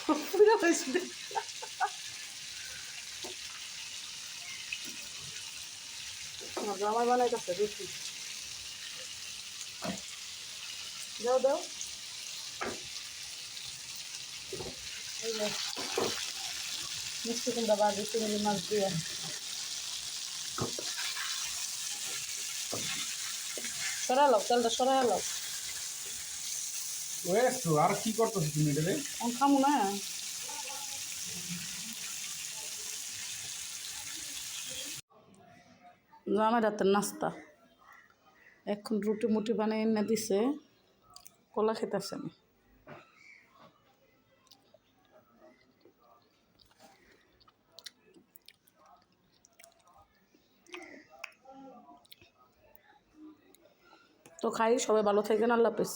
পুরা হয়েছে। আমার জামাই বানাইতেছে রুটি। দাও দাও। এই যে মিষ্টি কুমড়া বাজি চিংড়ি মাছ দিয়ে সরালো, তেলটা সরালো। তো আর কি করতেছ তুমি এটাতে? আমি খামু না। জামাই রাতের নাস্তা এখন রুটি মুটি বানিয়ে এনে দিছে, কলা খেতেছে না। তো খাই, সবাই ভালো থাকেন, আল্লাহ হাফেজ।